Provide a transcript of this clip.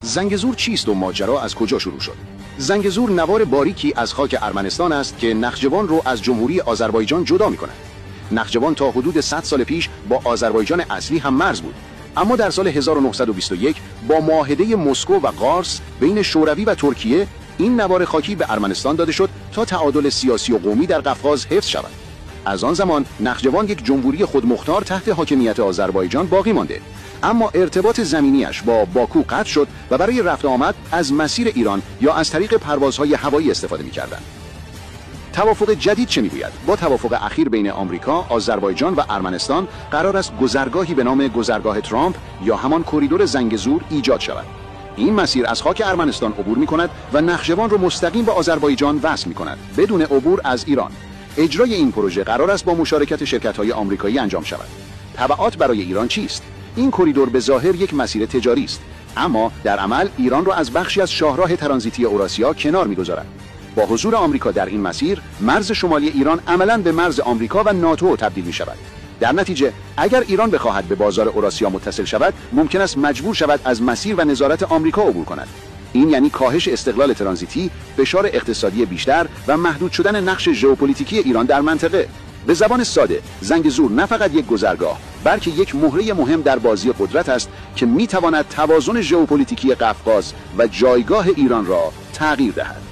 زنگزور چیست و ماجرا از کجا شروع شد؟ زنگزور نوار باریکی از خاک ارمنستان است که نخجوان رو از جمهوری آذربایجان جدا می‌کند. نخجوان تا حدود 100 سال پیش با آذربایجان اصلی هم مرز بود، اما در سال 1921 با معاهده مسکو و قارس بین شوروی و ترکیه این نوار خاکی به ارمنستان داده شد تا تعادل سیاسی و قومی در قفقاز حفظ شود. از آن زمان نخجوان یک جمهوری خودمختار تحت حاکمیت آذربایجان باقی مانده، اما ارتباط زمینیش با باکو قطع شد و برای رفت آمد از مسیر ایران یا از طریق پروازهای هوایی استفاده می‌کردند. توافق جدید چه می‌گوید؟ با توافق اخیر بین آمریکا، آذربایجان و ارمنستان قرار است گذرگاهی به نام گذرگاه ترامپ یا همان کریدور زنگزور ایجاد شود. این مسیر از خاک ارمنستان عبور می‌کند و نخجوان را مستقیم به آذربایجان وصل می‌کند بدون عبور از ایران. اجرای این پروژه قرار است با مشارکت شرکت‌های آمریکایی انجام شود. تبعات برای ایران چیست؟ این کریدور به ظاهر یک مسیر تجاری است، اما در عمل ایران را از بخشی از شاهراه ترانزیتی اوراسیا کنار می‌گذارد. با حضور آمریکا در این مسیر، مرز شمالی ایران عملاً به مرز آمریکا و ناتو تبدیل می‌شود. در نتیجه اگر ایران بخواهد به بازار اوراسیا متصل شود، ممکن است مجبور شود از مسیر و نظارت آمریکا عبور کند. این یعنی کاهش استقلال ترانزیتی، فشار اقتصادی بیشتر و محدود شدن نقش ژئوپلیتیکی ایران در منطقه. به زبان ساده، زنگزور نه فقط یک گذرگاه، بلکه یک مهره مهم در بازی قدرت است که می‌تواند توازن ژئوپلیتیکی قفقاز و جایگاه ایران را تغییر دهد.